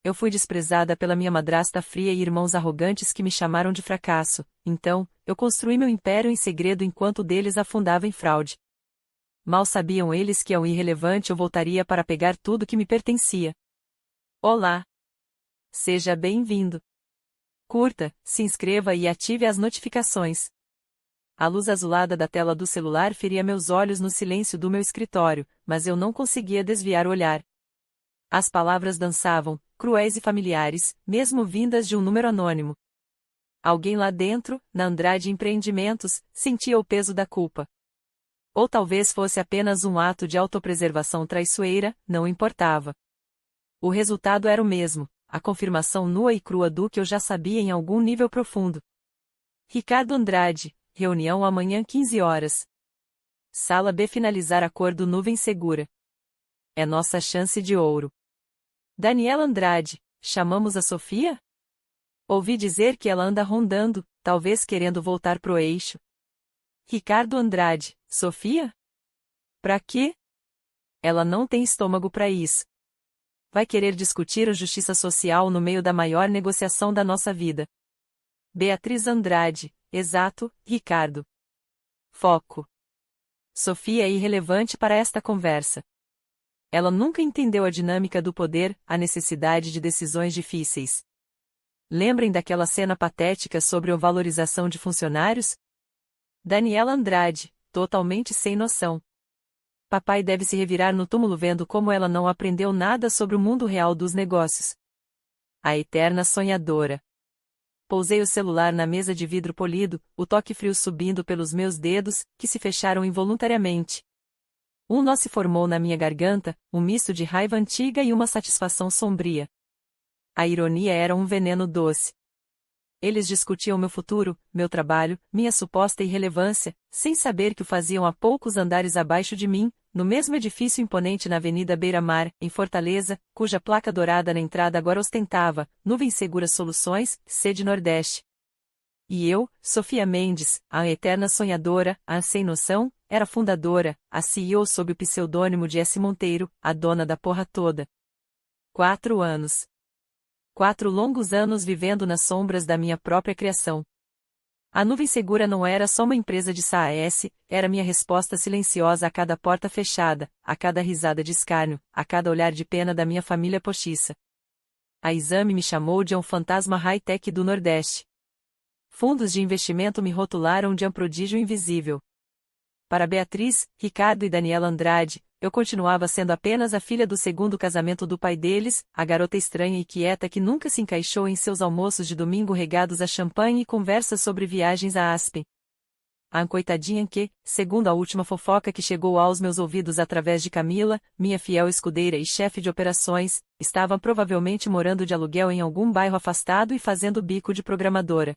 Eu fui desprezada pela minha madrasta fria e irmãos arrogantes que me chamaram de fracasso, então, eu construí meu império em segredo enquanto o deles afundava em fraude. Mal sabiam eles que ao irrelevante eu voltaria para pegar tudo que me pertencia. Olá! Seja bem-vindo! Curta, se inscreva e ative as notificações. A luz azulada da tela do celular feria meus olhos no silêncio do meu escritório, mas eu não conseguia desviar o olhar. As palavras dançavam, cruéis e familiares, mesmo vindas de um número anônimo. Alguém lá dentro, na Andrade Empreendimentos, sentia o peso da culpa. Ou talvez fosse apenas um ato de autopreservação traiçoeira, não importava. O resultado era o mesmo, a confirmação nua e crua do que eu já sabia em algum nível profundo. Ricardo Andrade, reunião amanhã 15 horas. Sala B, finalizar acordo nuvem segura. É nossa chance de ouro. Daniela Andrade, chamamos a Sofia? Ouvi dizer que ela anda rondando, talvez querendo voltar pro eixo. Ricardo Andrade, Sofia? Pra quê? Ela não tem estômago pra isso. Vai querer discutir a justiça social no meio da maior negociação da nossa vida. Beatriz Andrade, exato, Ricardo. Foco. Sofia é irrelevante para esta conversa. Ela nunca entendeu a dinâmica do poder, a necessidade de decisões difíceis. Lembrem daquela cena patética sobre a valorização de funcionários? Daniela Andrade, totalmente sem noção. Papai deve se revirar no túmulo vendo como ela não aprendeu nada sobre o mundo real dos negócios. A eterna sonhadora. Pousei o celular na mesa de vidro polido, o toque frio subindo pelos meus dedos, que se fecharam involuntariamente. Um nó se formou na minha garganta, um misto de raiva antiga e uma satisfação sombria. A ironia era um veneno doce. Eles discutiam meu futuro, meu trabalho, minha suposta irrelevância, sem saber que o faziam a poucos andares abaixo de mim, no mesmo edifício imponente na Avenida Beira-Mar, em Fortaleza, cuja placa dourada na entrada agora ostentava, Nuvem Segura Soluções, sede Nordeste. E eu, Sofia Mendes, a eterna sonhadora, a sem noção, era fundadora, a CEO sob o pseudônimo de S. Monteiro, a dona da porra toda. 4 anos. 4 longos anos vivendo nas sombras da minha própria criação. A Nuvem Segura não era só uma empresa de SaaS, era minha resposta silenciosa a cada porta fechada, a cada risada de escárnio, a cada olhar de pena da minha família postiça. A Exame me chamou de um fantasma high-tech do Nordeste. Fundos de investimento me rotularam de um prodígio invisível. Para Beatriz, Ricardo e Daniela Andrade, eu continuava sendo apenas a filha do segundo casamento do pai deles, a garota estranha e quieta que nunca se encaixou em seus almoços de domingo regados a champanhe e conversas sobre viagens a Aspen. A coitadinha que, segundo a última fofoca que chegou aos meus ouvidos através de Camila, minha fiel escudeira e chefe de operações, estava provavelmente morando de aluguel em algum bairro afastado e fazendo bico de programadora.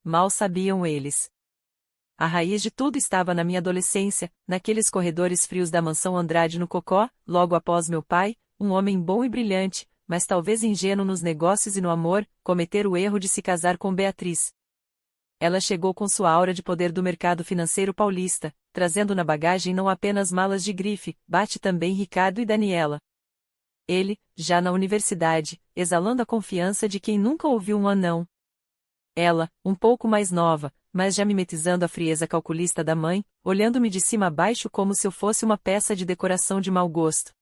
Mal sabiam eles. A raiz de tudo estava na minha adolescência, naqueles corredores frios da mansão Andrade no Cocó, logo após meu pai, um homem bom e brilhante, mas talvez ingênuo nos negócios e no amor, cometer o erro de se casar com Beatriz. Ela chegou com sua aura de poder do mercado financeiro paulista, trazendo na bagagem não apenas malas de grife, bate também Ricardo e Daniela. Ele, já na universidade, exalando a confiança de quem nunca ouviu um anão. Ela, um pouco mais nova, mas já mimetizando a frieza calculista da mãe, olhando-me de cima a baixo como se eu fosse uma peça de decoração de mau gosto.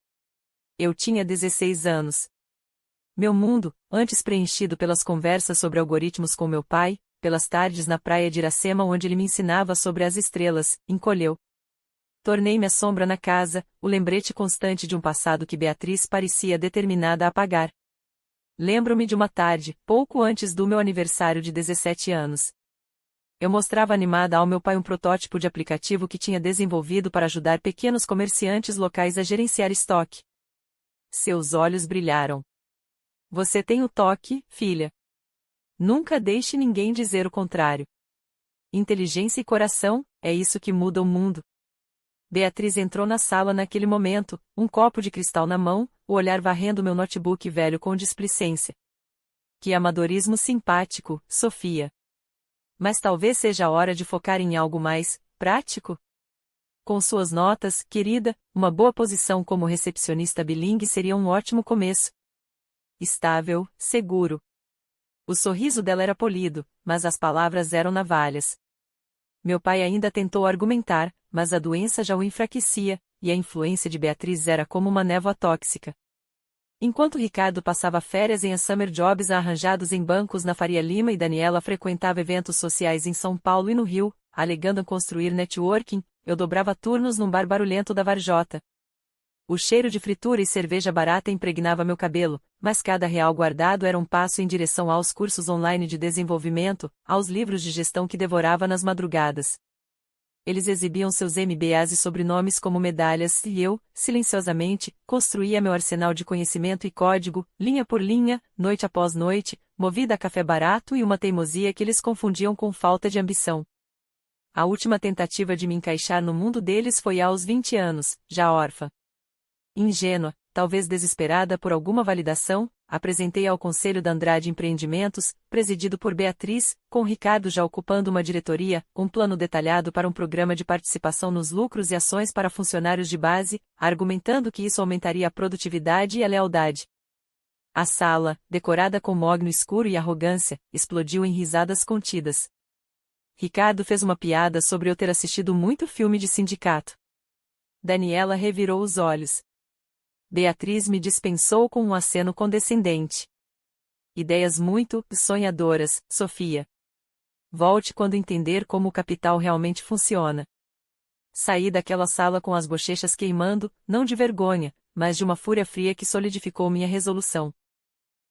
Eu tinha 16 anos. Meu mundo, antes preenchido pelas conversas sobre algoritmos com meu pai, pelas tardes na praia de Iracema onde ele me ensinava sobre as estrelas, encolheu. Tornei-me a sombra na casa, o lembrete constante de um passado que Beatriz parecia determinada a apagar. Lembro-me de uma tarde, pouco antes do meu aniversário de 17 anos. Eu mostrava animada ao meu pai um protótipo de aplicativo que tinha desenvolvido para ajudar pequenos comerciantes locais a gerenciar estoque. Seus olhos brilharam. Você tem o toque, filha. Nunca deixe ninguém dizer o contrário. Inteligência e coração, é isso que muda o mundo. Beatriz entrou na sala naquele momento, um copo de cristal na mão, o olhar varrendo meu notebook velho com displicência. Que amadorismo simpático, Sofia. Mas talvez seja a hora de focar em algo mais prático? Com suas notas, querida, uma boa posição como recepcionista bilingue seria um ótimo começo. estável, seguro. O sorriso dela era polido, mas as palavras eram navalhas. Meu pai ainda tentou argumentar, mas a doença já o enfraquecia, e a influência de Beatriz era como uma névoa tóxica. Enquanto Ricardo passava férias em summer jobs arranjados em bancos na Faria Lima e Daniela frequentava eventos sociais em São Paulo e no Rio, alegando construir networking, eu dobrava turnos num bar barulhento da Varjota. O cheiro de fritura e cerveja barata impregnava meu cabelo, mas cada real guardado era um passo em direção aos cursos online de desenvolvimento, aos livros de gestão que devorava nas madrugadas. Eles exibiam seus MBAs e sobrenomes como medalhas e eu, silenciosamente, construía meu arsenal de conhecimento e código, linha por linha, noite após noite, movida a café barato e uma teimosia que eles confundiam com falta de ambição. A última tentativa de me encaixar no mundo deles foi aos 20 anos, já órfã. Ingênua, talvez desesperada por alguma validação, apresentei ao Conselho da Andrade Empreendimentos, presidido por Beatriz, com Ricardo já ocupando uma diretoria, um plano detalhado para um programa de participação nos lucros e ações para funcionários de base, argumentando que isso aumentaria a produtividade e a lealdade. A sala, decorada com mogno escuro e arrogância, explodiu em risadas contidas. Ricardo fez uma piada sobre eu ter assistido muito filme de sindicato. Daniela revirou os olhos. Beatriz me dispensou com um aceno condescendente. Ideias muito sonhadoras, Sofia. Volte quando entender como o capital realmente funciona. Saí daquela sala com as bochechas queimando, não de vergonha, mas de uma fúria fria que solidificou minha resolução.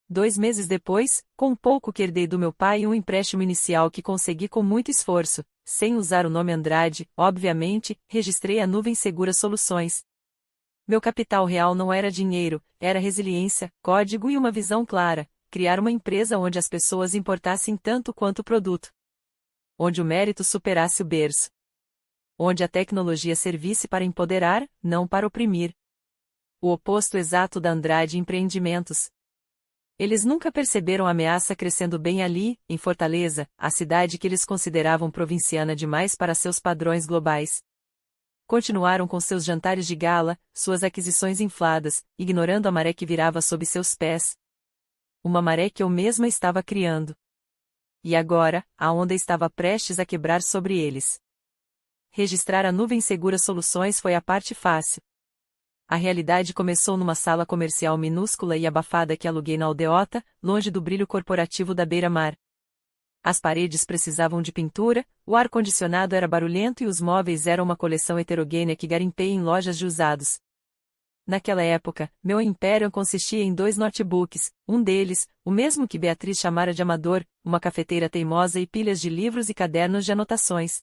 2 meses depois, com pouco que herdei do meu pai e um empréstimo inicial que consegui com muito esforço, sem usar o nome Andrade, obviamente, registrei a Nuvem Segura Soluções. Meu capital real não era dinheiro, era resiliência, código e uma visão clara, criar uma empresa onde as pessoas importassem tanto quanto o produto. Onde o mérito superasse o berço. Onde a tecnologia servisse para empoderar, não para oprimir. O oposto exato da Andrade Empreendimentos. Eles nunca perceberam a ameaça crescendo bem ali, em Fortaleza, a cidade que eles consideravam provinciana demais para seus padrões globais. Continuaram com seus jantares de gala, suas aquisições infladas, ignorando a maré que virava sob seus pés. Uma maré que eu mesma estava criando. E agora, a onda estava prestes a quebrar sobre eles. Registrar a Nuvem Segura Soluções foi a parte fácil. A realidade começou numa sala comercial minúscula e abafada que aluguei na aldeota, longe do brilho corporativo da beira-mar. As paredes precisavam de pintura, o ar-condicionado era barulhento e os móveis eram uma coleção heterogênea que garimpei em lojas de usados. Naquela época, meu império consistia em 2 notebooks, um deles, o mesmo que Beatriz chamara de amador, uma cafeteira teimosa e pilhas de livros e cadernos de anotações.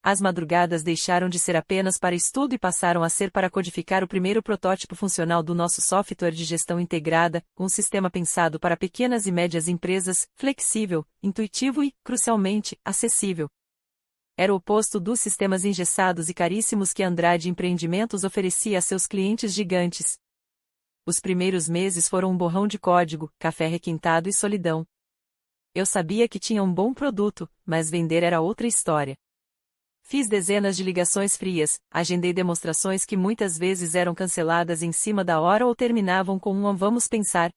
As madrugadas deixaram de ser apenas para estudo e passaram a ser para codificar o primeiro protótipo funcional do nosso software de gestão integrada, um sistema pensado para pequenas e médias empresas, flexível, intuitivo e, crucialmente, acessível. Era o oposto dos sistemas engessados e caríssimos que Andrade Empreendimentos oferecia a seus clientes gigantes. Os primeiros meses foram um borrão de código, café requintado e solidão. Eu sabia que tinha um bom produto, mas vender era outra história. Fiz dezenas de ligações frias, agendei demonstrações que muitas vezes eram canceladas em cima da hora ou terminavam com um "vamos pensar".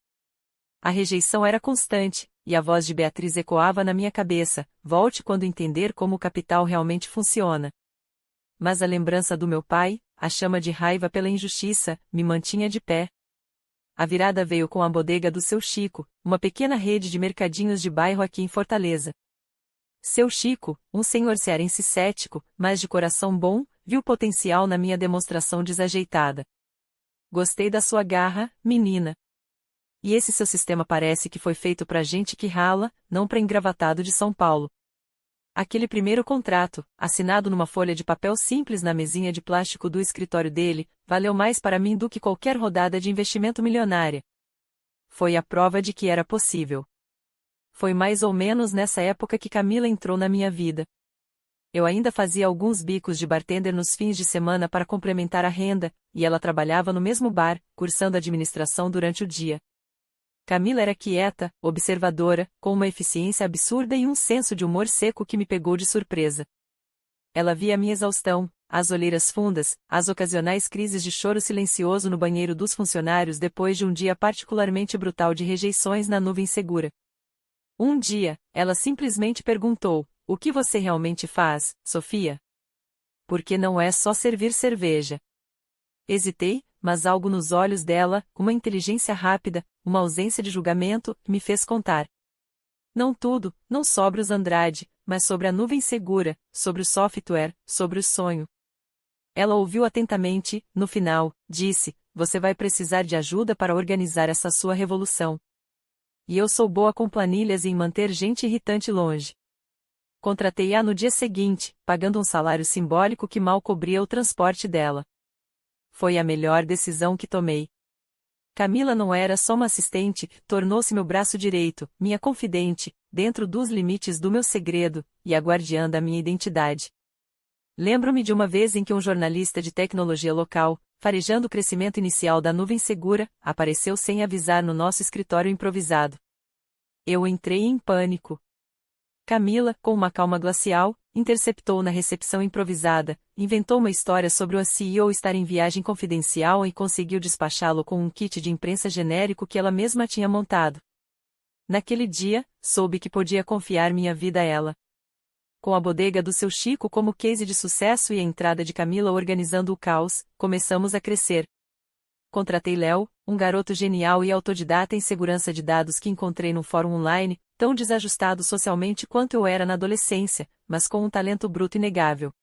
A rejeição era constante, e a voz de Beatriz ecoava na minha cabeça: volte quando entender como o capital realmente funciona. Mas a lembrança do meu pai, a chama de raiva pela injustiça, me mantinha de pé. A virada veio com a bodega do seu Chico, uma pequena rede de mercadinhos de bairro aqui em Fortaleza. Seu Chico, um senhor cearense cético, mas de coração bom, viu potencial na minha demonstração desajeitada. Gostei da sua garra, menina. E esse seu sistema parece que foi feito pra gente que rala, não pra engravatado de São Paulo. Aquele primeiro contrato, assinado numa folha de papel simples na mesinha de plástico do escritório dele, valeu mais para mim do que qualquer rodada de investimento milionária. Foi a prova de que era possível. Foi mais ou menos nessa época que Camila entrou na minha vida. Eu ainda fazia alguns bicos de bartender nos fins de semana para complementar a renda, e ela trabalhava no mesmo bar, cursando administração durante o dia. Camila era quieta, observadora, com uma eficiência absurda e um senso de humor seco que me pegou de surpresa. Ela via minha exaustão, as olheiras fundas, as ocasionais crises de choro silencioso no banheiro dos funcionários depois de um dia particularmente brutal de rejeições na nuvem segura. Um dia, ela simplesmente perguntou: "O que você realmente faz, Sofia? Porque não é só servir cerveja." Hesitei, mas algo nos olhos dela, uma inteligência rápida, uma ausência de julgamento, me fez contar. Não tudo, não sobre os Andrade, mas sobre a nuvem segura, sobre o software, sobre o sonho. Ela ouviu atentamente, no final, disse: "Você vai precisar de ajuda para organizar essa sua revolução. E eu sou boa com planilhas e em manter gente irritante longe." Contratei-a no dia seguinte, pagando um salário simbólico que mal cobria o transporte dela. Foi a melhor decisão que tomei. Camila não era só uma assistente, tornou-se meu braço direito, minha confidente, dentro dos limites do meu segredo, e a guardiã da minha identidade. Lembro-me de uma vez em que um jornalista de tecnologia local, farejando o crescimento inicial da nuvem segura, apareceu sem avisar no nosso escritório improvisado. Eu entrei em pânico. Camila, com uma calma glacial, interceptou na recepção improvisada, inventou uma história sobre o CEO estar em viagem confidencial e conseguiu despachá-lo com um kit de imprensa genérico que ela mesma tinha montado. Naquele dia, soube que podia confiar minha vida a ela. Com a bodega do seu Chico como case de sucesso e a entrada de Camila organizando o caos, começamos a crescer. Contratei Léo, um garoto genial e autodidata em segurança de dados que encontrei num fórum online, tão desajustado socialmente quanto eu era na adolescência, mas com um talento bruto inegável.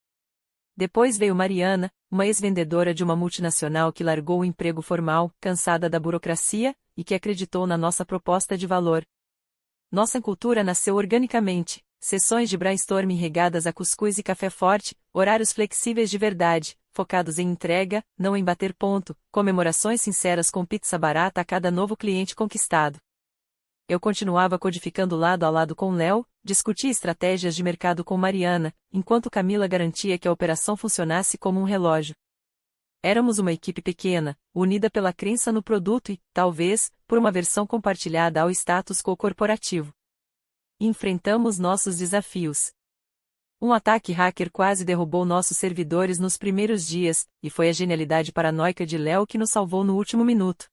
Depois veio Mariana, uma ex-vendedora de uma multinacional que largou o emprego formal, cansada da burocracia, e que acreditou na nossa proposta de valor. Nossa cultura nasceu organicamente, sessões de brainstorming regadas a cuscuz e café forte, horários flexíveis de verdade, focados em entrega, não em bater ponto, comemorações sinceras com pizza barata a cada novo cliente conquistado. Eu continuava codificando lado a lado com Léo, discutia estratégias de mercado com Mariana, enquanto Camila garantia que a operação funcionasse como um relógio. Éramos uma equipe pequena, unida pela crença no produto e, talvez, por uma versão compartilhada ao status quo corporativo. Enfrentamos nossos desafios. Um ataque hacker quase derrubou nossos servidores nos primeiros dias, e foi a genialidade paranoica de Léo que nos salvou no último minuto.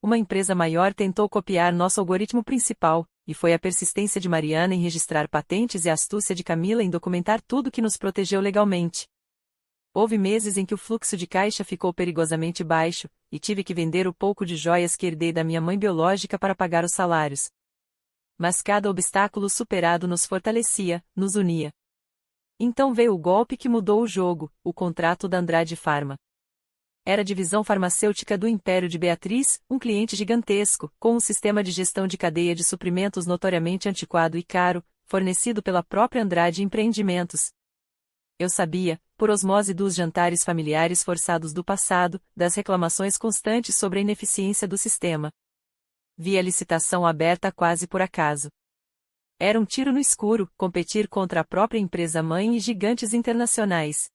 Uma empresa maior tentou copiar nosso algoritmo principal, e foi a persistência de Mariana em registrar patentes e a astúcia de Camila em documentar tudo que nos protegeu legalmente. Houve meses em que o fluxo de caixa ficou perigosamente baixo, e tive que vender o pouco de joias que herdei da minha mãe biológica para pagar os salários. Mas cada obstáculo superado nos fortalecia, nos unia. Então veio o golpe que mudou o jogo, o contrato da Andrade Pharma. Era a divisão farmacêutica do Império de Beatriz, um cliente gigantesco, com um sistema de gestão de cadeia de suprimentos notoriamente antiquado e caro, fornecido pela própria Andrade Empreendimentos. Eu sabia, por osmose dos jantares familiares forçados do passado, das reclamações constantes sobre a ineficiência do sistema. Vi a licitação aberta quase por acaso. Era um tiro no escuro, competir contra a própria empresa-mãe e gigantes internacionais.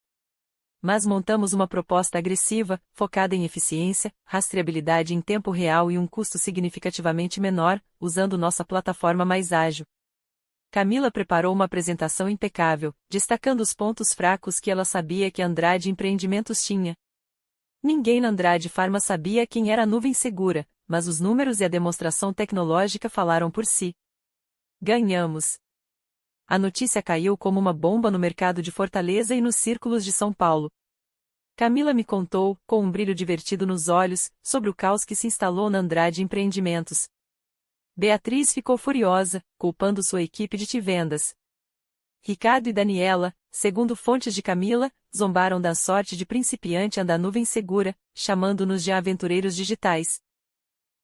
Mas montamos uma proposta agressiva, focada em eficiência, rastreabilidade em tempo real e um custo significativamente menor, usando nossa plataforma mais ágil. Camila preparou uma apresentação impecável, destacando os pontos fracos que ela sabia que a Andrade Empreendimentos tinha. Ninguém na Andrade Pharma sabia quem era a nuvem segura, mas os números e a demonstração tecnológica falaram por si. Ganhamos. A notícia caiu como uma bomba no mercado de Fortaleza e nos círculos de São Paulo. Camila me contou, com um brilho divertido nos olhos, sobre o caos que se instalou na Andrade Empreendimentos. Beatriz ficou furiosa, culpando sua equipe de vendas. Ricardo e Daniela, segundo fontes de Camila, zombaram da sorte de principiante da nuvem segura, chamando-nos de aventureiros digitais.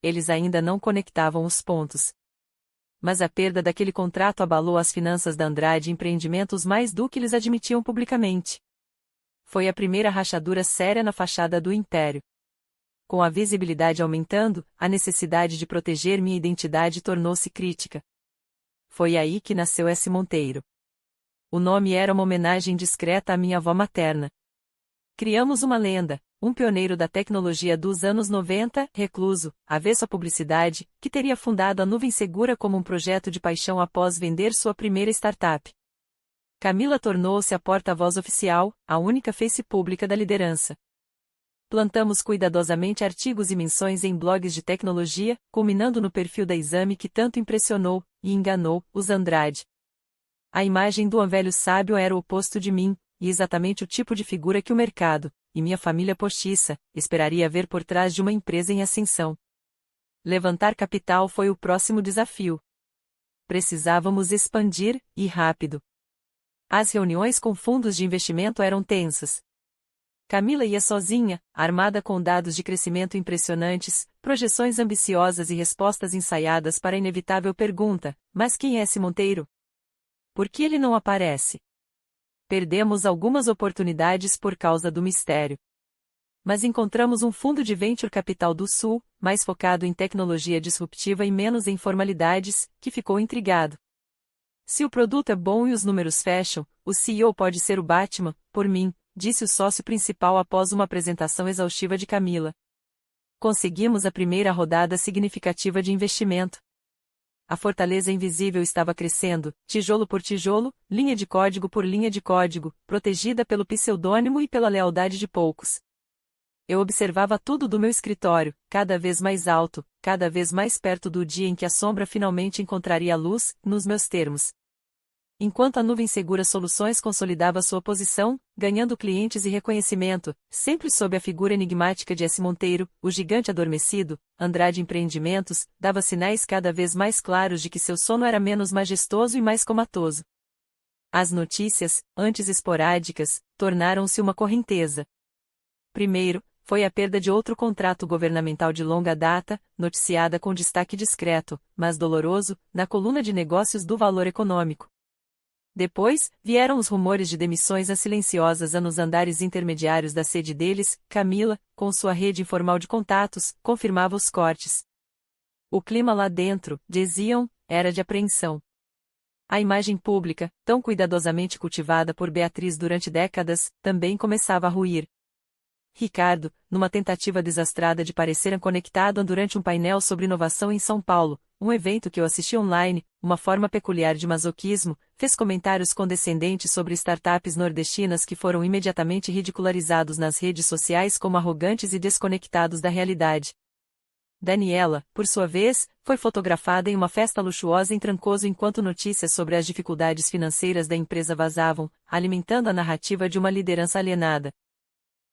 Eles ainda não conectavam os pontos. Mas a perda daquele contrato abalou as finanças da Andrade Empreendimentos mais do que eles admitiam publicamente. Foi a primeira rachadura séria na fachada do império. Com a visibilidade aumentando, a necessidade de proteger minha identidade tornou-se crítica. Foi aí que nasceu S. Monteiro. O nome era uma homenagem discreta à minha avó materna. Criamos uma lenda, um pioneiro da tecnologia dos anos 90, recluso, avesso à publicidade, que teria fundado a Nuvem Segura como um projeto de paixão após vender sua primeira startup. Camila tornou-se a porta-voz oficial, a única face pública da liderança. Plantamos cuidadosamente artigos e menções em blogs de tecnologia, culminando no perfil da Exame que tanto impressionou e enganou os Andrade. A imagem do velho sábio era o oposto de mim, e exatamente o tipo de figura que o mercado, e minha família postiça, esperaria ver por trás de uma empresa em ascensão. Levantar capital foi o próximo desafio. Precisávamos expandir, e rápido. As reuniões com fundos de investimento eram tensas. Camila ia sozinha, armada com dados de crescimento impressionantes, projeções ambiciosas e respostas ensaiadas para a inevitável pergunta: mas quem é esse Monteiro? Por que ele não aparece? Perdemos algumas oportunidades por causa do mistério. Mas encontramos um fundo de venture capital do Sul, mais focado em tecnologia disruptiva e menos em formalidades, que ficou intrigado. Se o produto é bom e os números fecham, o CEO pode ser o Batman, por mim, disse o sócio principal após uma apresentação exaustiva de Camila. Conseguimos a primeira rodada significativa de investimento. A fortaleza invisível estava crescendo, tijolo por tijolo, linha de código por linha de código, protegida pelo pseudônimo e pela lealdade de poucos. Eu observava tudo do meu escritório, cada vez mais alto, cada vez mais perto do dia em que a sombra finalmente encontraria a luz, nos meus termos. Enquanto a Nuvem Segura Soluções consolidava sua posição, ganhando clientes e reconhecimento, sempre sob a figura enigmática de S. Monteiro, o gigante adormecido, Andrade Empreendimentos, dava sinais cada vez mais claros de que seu sono era menos majestoso e mais comatoso. As notícias, antes esporádicas, tornaram-se uma correnteza. Primeiro, foi a perda de outro contrato governamental de longa data, noticiada com destaque discreto, mas doloroso, na coluna de negócios do Valor Econômico. Depois, vieram os rumores de demissões silenciosas nos andares intermediários da sede deles. Camila, com sua rede informal de contatos, confirmava os cortes. O clima lá dentro, diziam, era de apreensão. A imagem pública, tão cuidadosamente cultivada por Beatriz durante décadas, também começava a ruir. Ricardo, numa tentativa desastrada de parecer conectado durante um painel sobre inovação em São Paulo, um evento que eu assisti online, uma forma peculiar de masoquismo, fez comentários condescendentes sobre startups nordestinas que foram imediatamente ridicularizados nas redes sociais como arrogantes e desconectados da realidade. Daniela, por sua vez, foi fotografada em uma festa luxuosa em Trancoso enquanto notícias sobre as dificuldades financeiras da empresa vazavam, alimentando a narrativa de uma liderança alienada.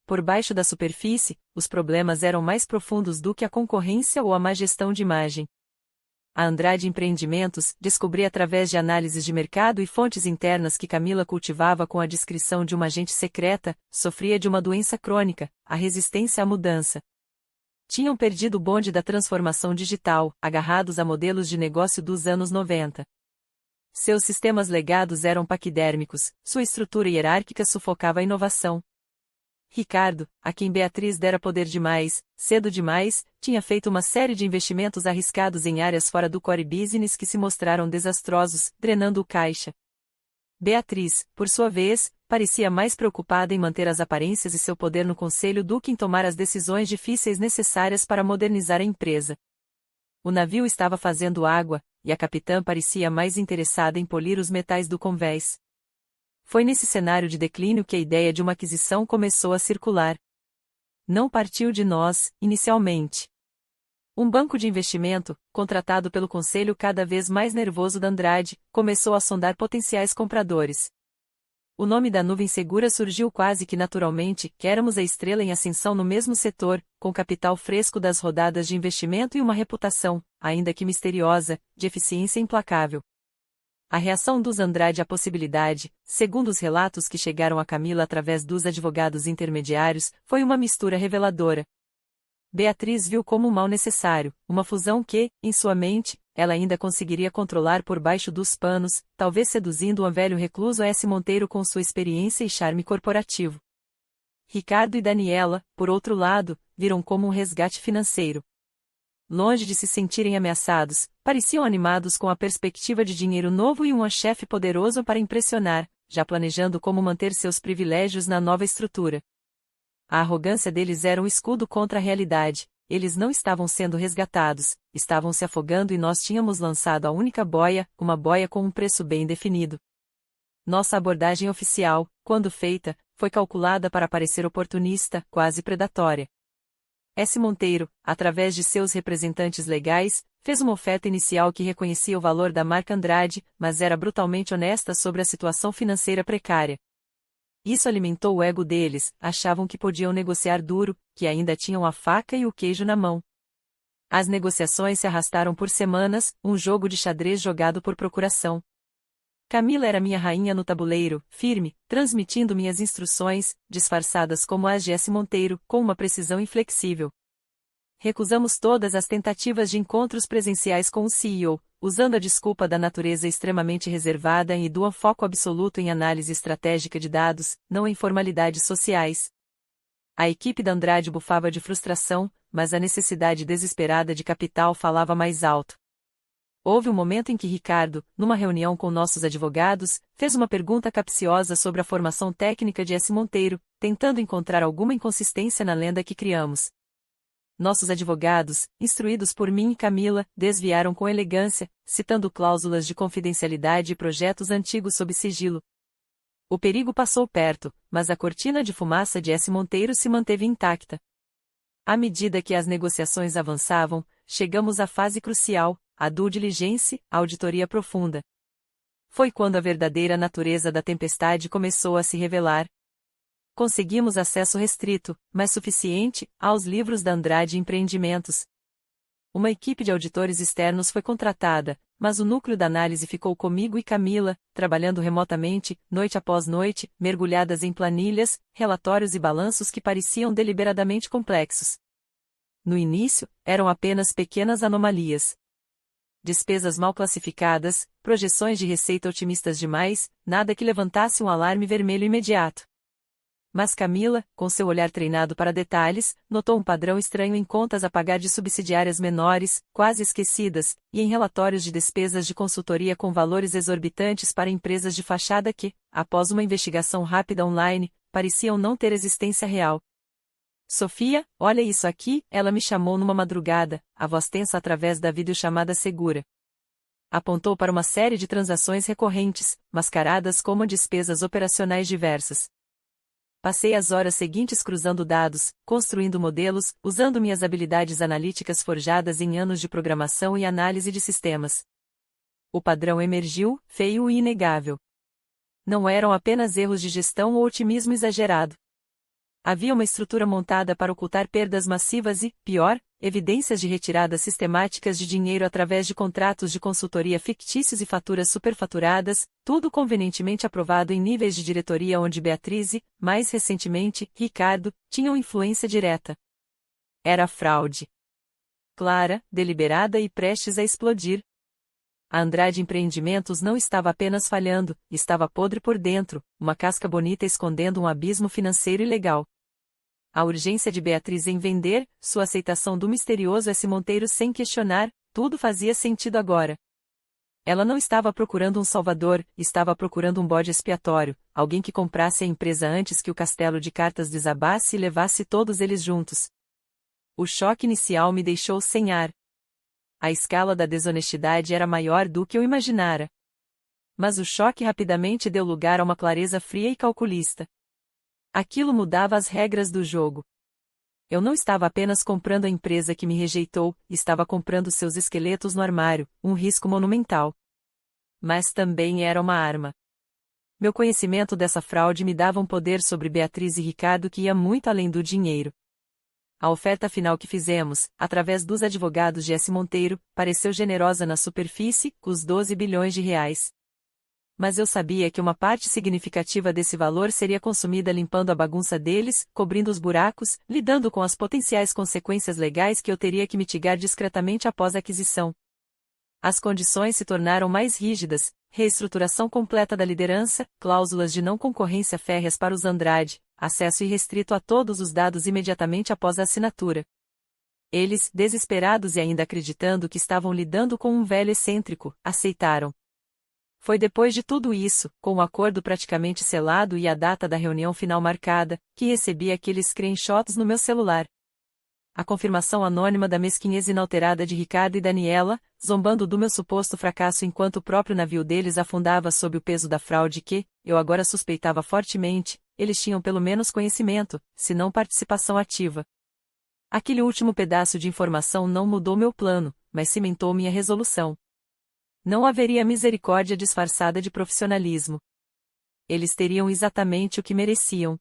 Por baixo da superfície, os problemas eram mais profundos do que a concorrência ou a má gestão de imagem. A Andrade Empreendimentos descobri através de análises de mercado e fontes internas que Camila cultivava com a descrição de uma agente secreta, sofria de uma doença crônica, a resistência à mudança. Tinham perdido o bonde da transformação digital, agarrados a modelos de negócio dos anos 90. Seus sistemas legados eram paquidérmicos, sua estrutura hierárquica sufocava a inovação. Ricardo, a quem Beatriz dera poder demais, cedo demais, tinha feito uma série de investimentos arriscados em áreas fora do core business que se mostraram desastrosos, drenando o caixa. Beatriz, por sua vez, parecia mais preocupada em manter as aparências e seu poder no conselho do que em tomar as decisões difíceis necessárias para modernizar a empresa. O navio estava fazendo água, e a capitã parecia mais interessada em polir os metais do convés. Foi nesse cenário de declínio que a ideia de uma aquisição começou a circular. Não partiu de nós, inicialmente. Um banco de investimento, contratado pelo conselho cada vez mais nervoso da Andrade, começou a sondar potenciais compradores. O nome da Nuvem Segura surgiu quase que naturalmente, que éramos a estrela em ascensão no mesmo setor, com capital fresco das rodadas de investimento e uma reputação, ainda que misteriosa, de eficiência implacável. A reação dos Andrade à possibilidade, segundo os relatos que chegaram a Camila através dos advogados intermediários, foi uma mistura reveladora. Beatriz viu como um mal necessário, uma fusão que, em sua mente, ela ainda conseguiria controlar por baixo dos panos, talvez seduzindo um velho recluso a S. Monteiro com sua experiência e charme corporativo. Ricardo e Daniela, por outro lado, viram como um resgate financeiro. Longe de se sentirem ameaçados, pareciam animados com a perspectiva de dinheiro novo e um chefe poderoso para impressionar, já planejando como manter seus privilégios na nova estrutura. A arrogância deles era um escudo contra a realidade, eles não estavam sendo resgatados, estavam se afogando e nós tínhamos lançado a única boia, uma boia com um preço bem definido. Nossa abordagem oficial, quando feita, foi calculada para parecer oportunista, quase predatória. S. Monteiro, através de seus representantes legais, fez uma oferta inicial que reconhecia o valor da marca Andrade, mas era brutalmente honesta sobre a situação financeira precária. Isso alimentou o ego deles, achavam que podiam negociar duro, que ainda tinham a faca e o queijo na mão. As negociações se arrastaram por semanas, um jogo de xadrez jogado por procuração. Camila era minha rainha no tabuleiro, firme, transmitindo minhas instruções, disfarçadas como as de S. Monteiro, com uma precisão inflexível. Recusamos todas as tentativas de encontros presenciais com o CEO, usando a desculpa da natureza extremamente reservada e do foco absoluto em análise estratégica de dados, não em formalidades sociais. A equipe da Andrade bufava de frustração, mas a necessidade desesperada de capital falava mais alto. Houve um momento em que Ricardo, numa reunião com nossos advogados, fez uma pergunta capciosa sobre a formação técnica de S. Monteiro, tentando encontrar alguma inconsistência na lenda que criamos. Nossos advogados, instruídos por mim e Camila, desviaram com elegância, citando cláusulas de confidencialidade e projetos antigos sob sigilo. O perigo passou perto, mas a cortina de fumaça de S. Monteiro se manteve intacta. À medida que as negociações avançavam, chegamos à fase crucial, a due diligence, a auditoria profunda. Foi quando a verdadeira natureza da tempestade começou a se revelar. Conseguimos acesso restrito, mas suficiente, aos livros da Andrade Empreendimentos. Uma equipe de auditores externos foi contratada, mas o núcleo da análise ficou comigo e Camila, trabalhando remotamente, noite após noite, mergulhadas em planilhas, relatórios e balanços que pareciam deliberadamente complexos. No início, eram apenas pequenas anomalias. Despesas mal classificadas, projeções de receita otimistas demais, nada que levantasse um alarme vermelho imediato. Mas Camila, com seu olhar treinado para detalhes, notou um padrão estranho em contas a pagar de subsidiárias menores, quase esquecidas, e em relatórios de despesas de consultoria com valores exorbitantes para empresas de fachada que, após uma investigação rápida online, pareciam não ter existência real. Sofia, olha isso aqui, ela me chamou numa madrugada, a voz tensa através da videochamada segura. Apontou para uma série de transações recorrentes, mascaradas como despesas operacionais diversas. Passei as horas seguintes cruzando dados, construindo modelos, usando minhas habilidades analíticas forjadas em anos de programação e análise de sistemas. O padrão emergiu, feio e inegável. Não eram apenas erros de gestão ou otimismo exagerado. Havia uma estrutura montada para ocultar perdas massivas e, pior, evidências de retiradas sistemáticas de dinheiro através de contratos de consultoria fictícios e faturas superfaturadas, tudo convenientemente aprovado em níveis de diretoria onde Beatriz e, mais recentemente, Ricardo, tinham influência direta. Era fraude. Clara, deliberada e prestes a explodir. A Andrade Empreendimentos não estava apenas falhando, estava podre por dentro, uma casca bonita escondendo um abismo financeiro ilegal. A urgência de Beatriz em vender, sua aceitação do misterioso S. Monteiro sem questionar, tudo fazia sentido agora. Ela não estava procurando um salvador, estava procurando um bode expiatório, alguém que comprasse a empresa antes que o castelo de cartas desabasse e levasse todos eles juntos. O choque inicial me deixou sem ar. A escala da desonestidade era maior do que eu imaginara. Mas o choque rapidamente deu lugar a uma clareza fria e calculista. Aquilo mudava as regras do jogo. Eu não estava apenas comprando a empresa que me rejeitou, estava comprando seus esqueletos no armário, um risco monumental. Mas também era uma arma. Meu conhecimento dessa fraude me dava um poder sobre Beatriz e Ricardo que ia muito além do dinheiro. A oferta final que fizemos, através dos advogados de S. Monteiro, pareceu generosa na superfície, os 12 bilhões de reais. Mas eu sabia que uma parte significativa desse valor seria consumida limpando a bagunça deles, cobrindo os buracos, lidando com as potenciais consequências legais que eu teria que mitigar discretamente após a aquisição. As condições se tornaram mais rígidas, reestruturação completa da liderança, cláusulas de não concorrência férreas para os Andrade, acesso irrestrito a todos os dados imediatamente após a assinatura. Eles, desesperados e ainda acreditando que estavam lidando com um velho excêntrico, aceitaram. Foi depois de tudo isso, com o acordo praticamente selado e a data da reunião final marcada, que recebi aqueles screenshots no meu celular. A confirmação anônima da mesquinhez inalterada de Ricardo e Daniela, zombando do meu suposto fracasso enquanto o próprio navio deles afundava sob o peso da fraude que, eu agora suspeitava fortemente, eles tinham pelo menos conhecimento, se não participação ativa. Aquele último pedaço de informação não mudou meu plano, mas cimentou minha resolução. Não haveria misericórdia disfarçada de profissionalismo. Eles teriam exatamente o que mereciam.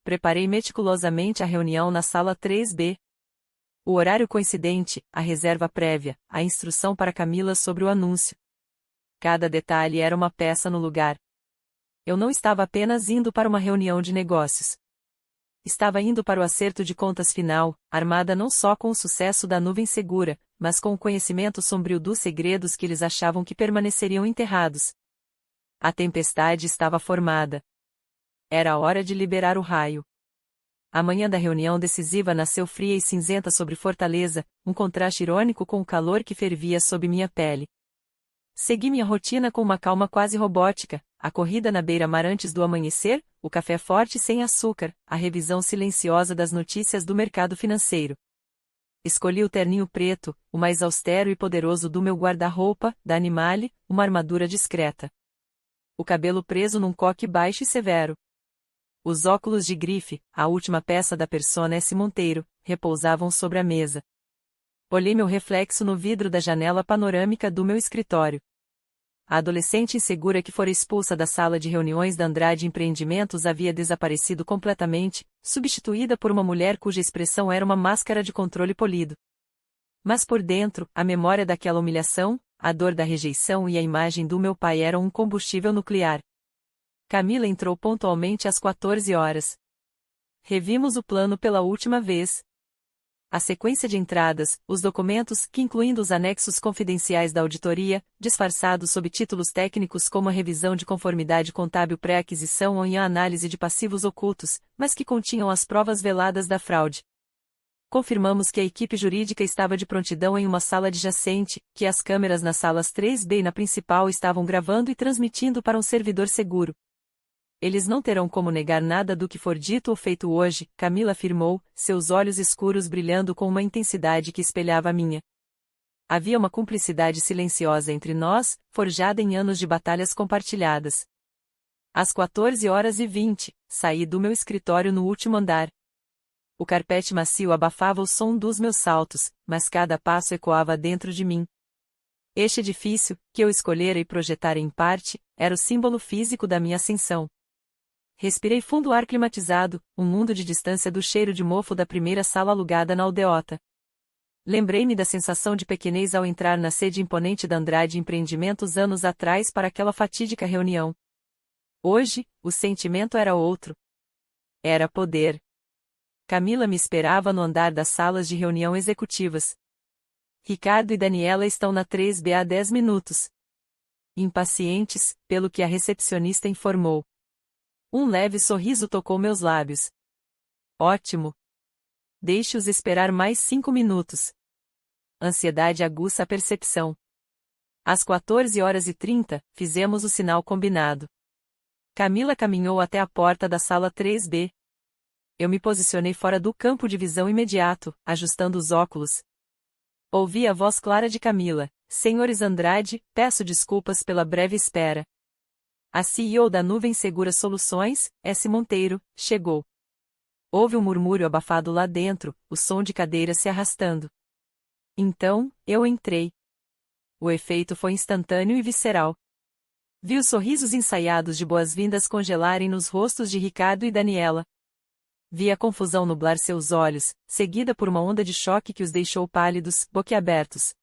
Preparei meticulosamente a reunião na sala 3B. O horário coincidente, a reserva prévia, a instrução para Camila sobre o anúncio. Cada detalhe era uma peça no lugar. Eu não estava apenas indo para uma reunião de negócios. Estava indo para o acerto de contas final, armada não só com o sucesso da nuvem segura, mas com o conhecimento sombrio dos segredos que eles achavam que permaneceriam enterrados. A tempestade estava formada. Era a hora de liberar o raio. A manhã da reunião decisiva nasceu fria e cinzenta sobre Fortaleza, um contraste irônico com o calor que fervia sob minha pele. Segui minha rotina com uma calma quase robótica, a corrida na beira-mar antes do amanhecer, o café forte sem açúcar, a revisão silenciosa das notícias do mercado financeiro. Escolhi o terninho preto, o mais austero e poderoso do meu guarda-roupa, da Animale, uma armadura discreta. O cabelo preso num coque baixo e severo. Os óculos de grife, a última peça da persona S. Monteiro, repousavam sobre a mesa. Olhei meu reflexo no vidro da janela panorâmica do meu escritório. A adolescente insegura que fora expulsa da sala de reuniões da Andrade Empreendimentos havia desaparecido completamente, substituída por uma mulher cuja expressão era uma máscara de controle polido. Mas por dentro, a memória daquela humilhação, a dor da rejeição e a imagem do meu pai eram um combustível nuclear. Camila entrou pontualmente às 14 horas. Revimos o plano pela última vez. A sequência de entradas, os documentos, que incluindo os anexos confidenciais da auditoria, disfarçados sob títulos técnicos como a revisão de conformidade contábil pré-aquisição ou a análise de passivos ocultos, mas que continham as provas veladas da fraude. Confirmamos que a equipe jurídica estava de prontidão em uma sala adjacente, que as câmeras nas salas 3B e na principal estavam gravando e transmitindo para um servidor seguro. Eles não terão como negar nada do que for dito ou feito hoje, Camila afirmou, seus olhos escuros brilhando com uma intensidade que espelhava a minha. Havia uma cumplicidade silenciosa entre nós, forjada em anos de batalhas compartilhadas. Às 14h20, saí do meu escritório no último andar. O carpete macio abafava o som dos meus saltos, mas cada passo ecoava dentro de mim. Este edifício, que eu escolhera e projetara em parte, era o símbolo físico da minha ascensão. Respirei fundo o ar climatizado, um mundo de distância do cheiro de mofo da primeira sala alugada na aldeota. Lembrei-me da sensação de pequenez ao entrar na sede imponente da Andrade Empreendimentos anos atrás para aquela fatídica reunião. Hoje, o sentimento era outro. Era poder. Camila me esperava no andar das salas de reunião executivas. Ricardo e Daniela estão na 3B há 10 minutos. Impacientes, pelo que a recepcionista informou. Um leve sorriso tocou meus lábios. Ótimo. Deixe-os esperar mais 5 minutos. Ansiedade aguça a percepção. Às 14h30, fizemos o sinal combinado. Camila caminhou até a porta da sala 3B. Eu me posicionei fora do campo de visão imediato, ajustando os óculos. Ouvi a voz clara de Camila. Senhores Andrade, peço desculpas pela breve espera. A CEO da Nuvem Segura Soluções, S. Monteiro, chegou. Houve um murmúrio abafado lá dentro, o som de cadeiras se arrastando. Então, eu entrei. O efeito foi instantâneo e visceral. Vi os sorrisos ensaiados de boas-vindas congelarem nos rostos de Ricardo e Daniela. Vi a confusão nublar seus olhos, seguida por uma onda de choque que os deixou pálidos, boquiabertos.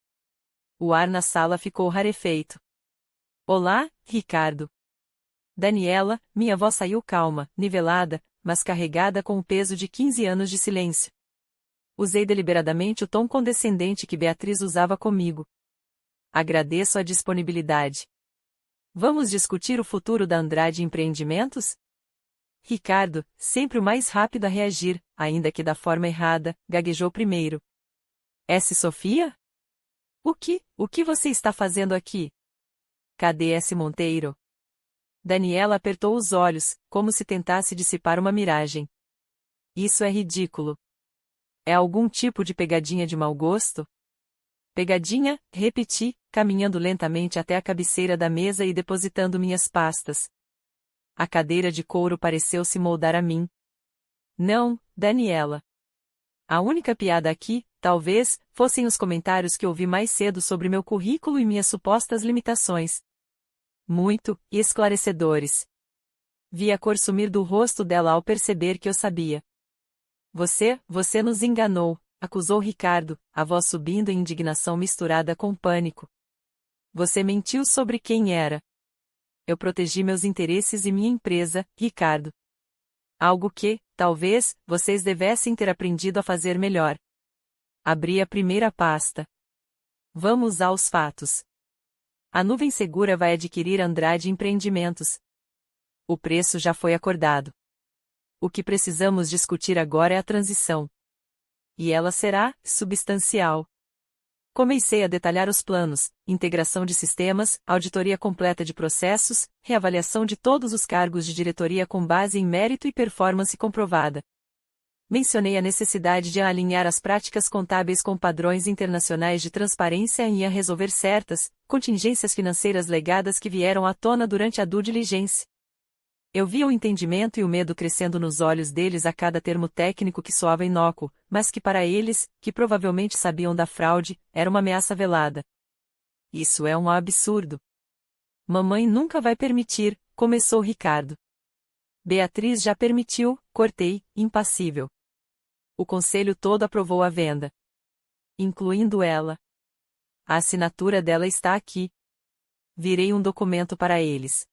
O ar na sala ficou rarefeito. Olá, Ricardo. Daniela, minha voz saiu calma, nivelada, mas carregada com o peso de 15 anos de silêncio. Usei deliberadamente o tom condescendente que Beatriz usava comigo. Agradeço a disponibilidade. Vamos discutir o futuro da Andrade Empreendimentos? Ricardo, sempre o mais rápido a reagir, ainda que da forma errada, gaguejou primeiro. S. Sofia? O que você está fazendo aqui? Cadê S. Monteiro? Daniela apertou os olhos, como se tentasse dissipar uma miragem. Isso é ridículo. É algum tipo de pegadinha de mau gosto? Pegadinha, repeti, caminhando lentamente até a cabeceira da mesa e depositando minhas pastas. A cadeira de couro pareceu se moldar a mim. Não, Daniela. A única piada aqui, talvez, fossem os comentários que ouvi mais cedo sobre meu currículo e minhas supostas limitações. Muito esclarecedores. Vi a cor sumir do rosto dela ao perceber que eu sabia. Você nos enganou, acusou Ricardo, a voz subindo em indignação misturada com pânico. Você mentiu sobre quem era. Eu protegi meus interesses e minha empresa, Ricardo. Algo que, talvez, vocês devessem ter aprendido a fazer melhor. Abri a primeira pasta. Vamos aos fatos. A Nuvem Segura vai adquirir Andrade Empreendimentos. O preço já foi acordado. O que precisamos discutir agora é a transição. E ela será substancial. Comecei a detalhar os planos: integração de sistemas, auditoria completa de processos, reavaliação de todos os cargos de diretoria com base em mérito e performance comprovada. Mencionei a necessidade de alinhar as práticas contábeis com padrões internacionais de transparência e a resolver certas contingências financeiras legadas que vieram à tona durante a due diligence. Eu via o entendimento e o medo crescendo nos olhos deles a cada termo técnico que soava inócuo, mas que para eles, que provavelmente sabiam da fraude, era uma ameaça velada. Isso é um absurdo. Mamãe nunca vai permitir, começou Ricardo. Beatriz já permitiu, cortei, impassível. O conselho todo aprovou a venda. Incluindo ela. A assinatura dela está aqui. Virei um documento para eles.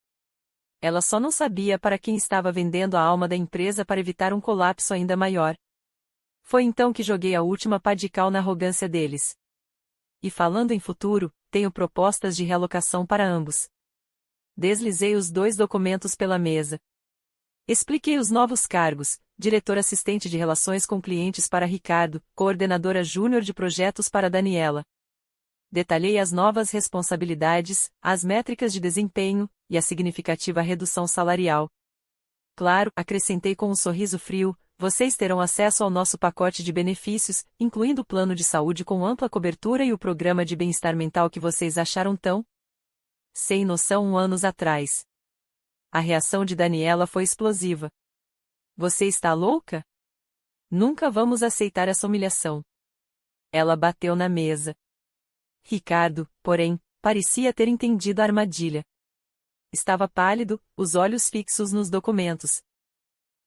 Ela só não sabia para quem estava vendendo a alma da empresa para evitar um colapso ainda maior. Foi então que joguei a última pá de cal na arrogância deles. E falando em futuro, tenho propostas de realocação para ambos. Deslizei os 2 documentos pela mesa. Expliquei os novos cargos: diretor assistente de relações com clientes para Ricardo, coordenadora júnior de projetos para Daniela. Detalhei as novas responsabilidades, as métricas de desempenho, e a significativa redução salarial. Claro, acrescentei com um sorriso frio, vocês terão acesso ao nosso pacote de benefícios, incluindo o plano de saúde com ampla cobertura e o programa de bem-estar mental que vocês acharam tão sem noção anos atrás. A reação de Daniela foi explosiva. Você está louca? Nunca vamos aceitar essa humilhação. Ela bateu na mesa. Ricardo, porém, parecia ter entendido a armadilha. Estava pálido, os olhos fixos nos documentos.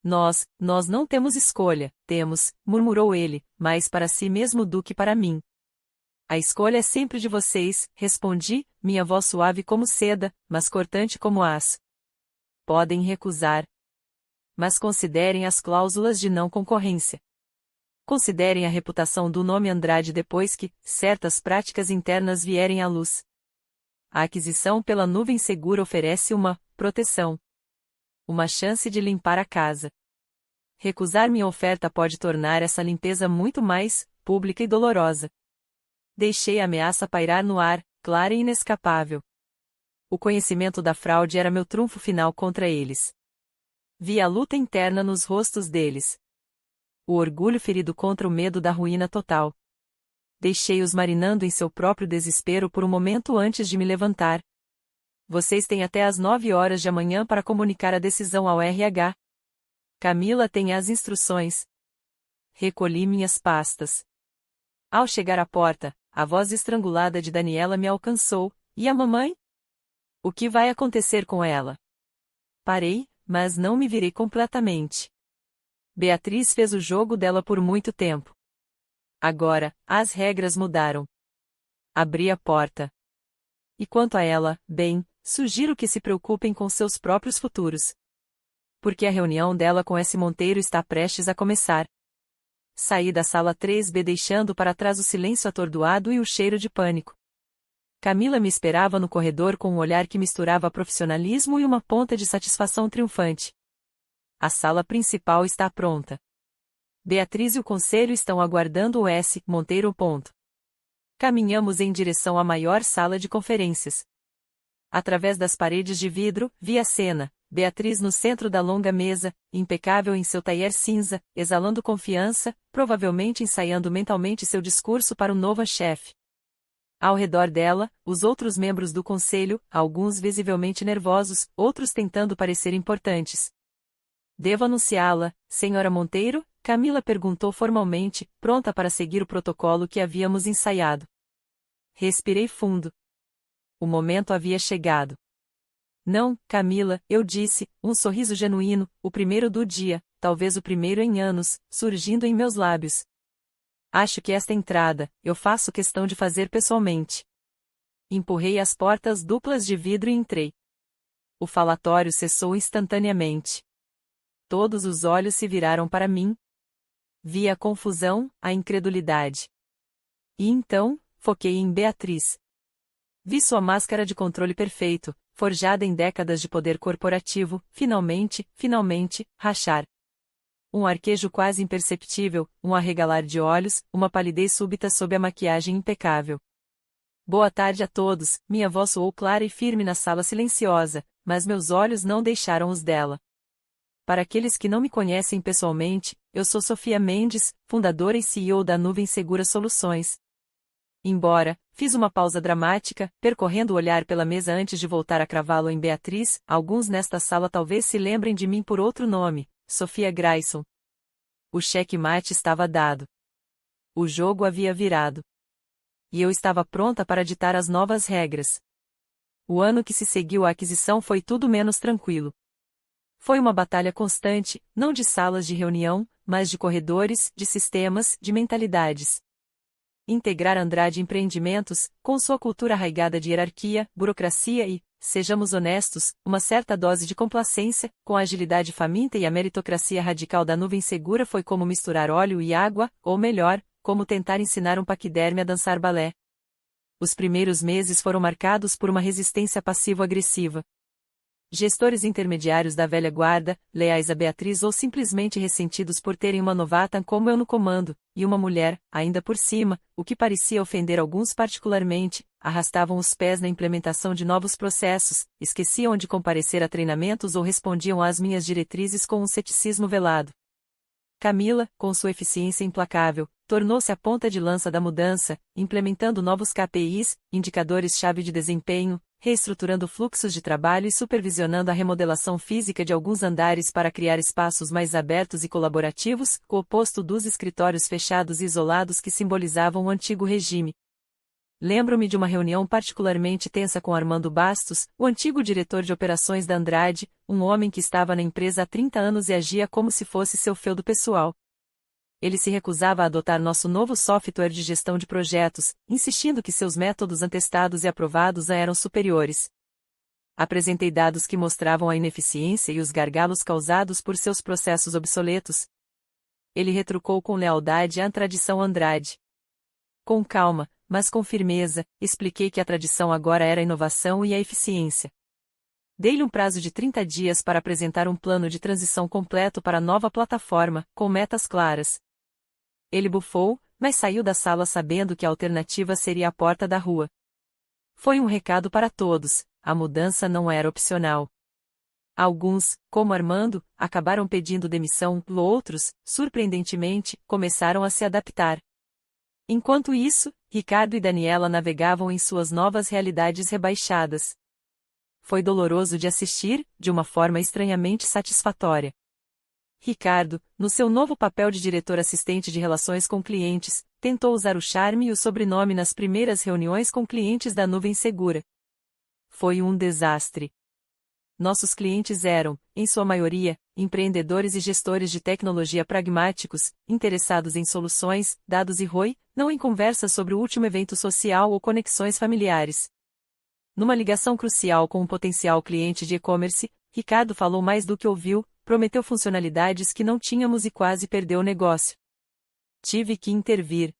Nós não temos escolha, temos, murmurou ele, mais para si mesmo do que para mim. A escolha é sempre de vocês, respondi, minha voz suave como seda, mas cortante como aço. Podem recusar. Mas considerem as cláusulas de não concorrência. Considerem a reputação do nome Andrade depois que certas práticas internas vierem à luz. A aquisição pela Nuvem Segura oferece uma proteção. Uma chance de limpar a casa. Recusar minha oferta pode tornar essa limpeza muito mais pública e dolorosa. Deixei a ameaça pairar no ar, clara e inescapável. O conhecimento da fraude era meu trunfo final contra eles. Vi a luta interna nos rostos deles. O orgulho ferido contra o medo da ruína total. Deixei-os marinando em seu próprio desespero por um momento antes de me levantar. Vocês têm até às 9 horas de amanhã para comunicar a decisão ao RH. Camila tem as instruções. Recolhi minhas pastas. Ao chegar à porta, a voz estrangulada de Daniela me alcançou. E a mamãe? O que vai acontecer com ela? Parei, mas não me virei completamente. Beatriz fez o jogo dela por muito tempo. Agora, as regras mudaram. Abri a porta. E quanto a ela, bem, sugiro que se preocupem com seus próprios futuros. Porque a reunião dela com S. Monteiro está prestes a começar. Saí da sala 3B deixando para trás o silêncio atordoado e o cheiro de pânico. Camila me esperava no corredor com um olhar que misturava profissionalismo e uma ponta de satisfação triunfante. A sala principal está pronta. Beatriz e o conselho estão aguardando o S. Monteiro. Caminhamos em direção à maior sala de conferências. Através das paredes de vidro, vi a cena, Beatriz no centro da longa mesa, impecável em seu tailleur cinza, exalando confiança, provavelmente ensaiando mentalmente seu discurso para o novo chefe. Ao redor dela, os outros membros do conselho, alguns visivelmente nervosos, outros tentando parecer importantes. Devo anunciá-la, senhora Monteiro? Camila perguntou formalmente, pronta para seguir o protocolo que havíamos ensaiado. Respirei fundo. O momento havia chegado. Não, Camila, eu disse, um sorriso genuíno, o primeiro do dia, talvez o primeiro em anos, surgindo em meus lábios. Acho que esta entrada, eu faço questão de fazer pessoalmente. Empurrei as portas duplas de vidro e entrei. O falatório cessou instantaneamente. Todos os olhos se viraram para mim. Vi a confusão, a incredulidade. E então, foquei em Beatriz. Vi sua máscara de controle perfeito, forjada em décadas de poder corporativo, finalmente, rachar. Um arquejo quase imperceptível, um arregalar de olhos, uma palidez súbita sob a maquiagem impecável. Boa tarde a todos, minha voz soou clara e firme na sala silenciosa, mas meus olhos não deixaram os dela. Para aqueles que não me conhecem pessoalmente, eu sou Sofia Mendes, fundadora e CEO da Nuvem Segura Soluções. Embora, fiz uma pausa dramática, percorrendo o olhar pela mesa antes de voltar a cravá-lo em Beatriz, alguns nesta sala talvez se lembrem de mim por outro nome, Sofia Grayson. O cheque-mate estava dado. O jogo havia virado. E eu estava pronta para ditar as novas regras. O ano que se seguiu à aquisição foi tudo menos tranquilo. Foi uma batalha constante, não de salas de reunião, mas de corredores, de sistemas, de mentalidades. Integrar Andrade Empreendimentos, com sua cultura arraigada de hierarquia, burocracia e, sejamos honestos, uma certa dose de complacência, com a agilidade faminta e a meritocracia radical da Nuvem Segura foi como misturar óleo e água, ou melhor, como tentar ensinar um paquiderme a dançar balé. Os primeiros meses foram marcados por uma resistência passivo-agressiva. Gestores intermediários da velha guarda, leais a Beatriz ou simplesmente ressentidos por terem uma novata como eu no comando, e uma mulher, ainda por cima, o que parecia ofender alguns particularmente, arrastavam os pés na implementação de novos processos, esqueciam de comparecer a treinamentos ou respondiam às minhas diretrizes com um ceticismo velado. Camila, com sua eficiência implacável, tornou-se a ponta de lança da mudança, implementando novos KPIs, indicadores-chave de desempenho, reestruturando fluxos de trabalho e supervisionando a remodelação física de alguns andares para criar espaços mais abertos e colaborativos, o oposto dos escritórios fechados e isolados que simbolizavam o antigo regime. Lembro-me de uma reunião particularmente tensa com Armando Bastos, o antigo diretor de operações da Andrade, um homem que estava na empresa há 30 anos e agia como se fosse seu feudo pessoal. Ele se recusava a adotar nosso novo software de gestão de projetos, insistindo que seus métodos atestados e aprovados eram superiores. Apresentei dados que mostravam a ineficiência e os gargalos causados por seus processos obsoletos. Ele retrucou com lealdade à tradição Andrade. Com calma, mas com firmeza, expliquei que a tradição agora era a inovação e a eficiência. Dei-lhe um prazo de 30 dias para apresentar um plano de transição completo para a nova plataforma, com metas claras. Ele bufou, mas saiu da sala sabendo que a alternativa seria a porta da rua. Foi um recado para todos, a mudança não era opcional. Alguns, como Armando, acabaram pedindo demissão, outros, surpreendentemente, começaram a se adaptar. Enquanto isso, Ricardo e Daniela navegavam em suas novas realidades rebaixadas. Foi doloroso de assistir, de uma forma estranhamente satisfatória. Ricardo, no seu novo papel de diretor assistente de relações com clientes, tentou usar o charme e o sobrenome nas primeiras reuniões com clientes da Nuvem Segura. Foi um desastre. Nossos clientes eram, em sua maioria, empreendedores e gestores de tecnologia pragmáticos, interessados em soluções, dados e ROI, não em conversas sobre o último evento social ou conexões familiares. Numa ligação crucial com um potencial cliente de e-commerce, Ricardo falou mais do que ouviu, prometeu funcionalidades que não tínhamos e quase perdeu o negócio. Tive que intervir.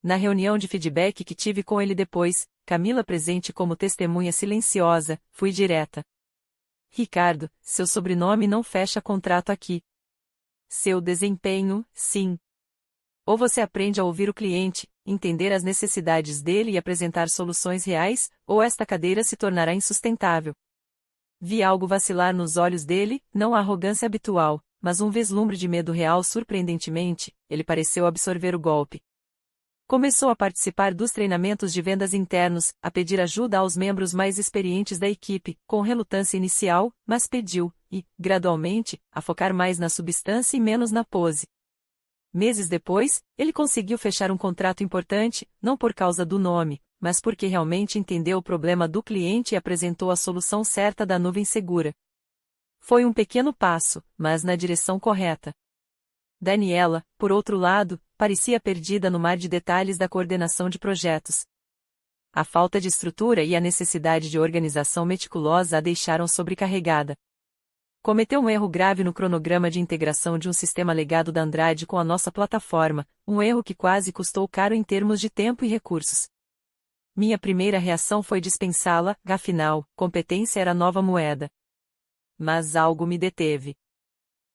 Na reunião de feedback que tive com ele depois, Camila presente como testemunha silenciosa, fui direta. Ricardo, seu sobrenome não fecha contrato aqui. Seu desempenho, sim. Ou você aprende a ouvir o cliente, entender as necessidades dele e apresentar soluções reais, ou esta cadeira se tornará insustentável. Vi algo vacilar nos olhos dele, não a arrogância habitual, mas um vislumbre de medo real. Surpreendentemente, ele pareceu absorver o golpe. Começou a participar dos treinamentos de vendas internos, a pedir ajuda aos membros mais experientes da equipe, com relutância inicial, mas pediu, e, gradualmente, a focar mais na substância e menos na pose. Meses depois, ele conseguiu fechar um contrato importante, não por causa do nome, mas porque realmente entendeu o problema do cliente e apresentou a solução certa da nuvem segura. Foi um pequeno passo, mas na direção correta. Daniela, por outro lado, parecia perdida no mar de detalhes da coordenação de projetos. A falta de estrutura e a necessidade de organização meticulosa a deixaram sobrecarregada. Cometeu um erro grave no cronograma de integração de um sistema legado da Andrade com a nossa plataforma, um erro que quase custou caro em termos de tempo e recursos. Minha primeira reação foi dispensá-la, afinal, competência era nova moeda. Mas algo me deteve.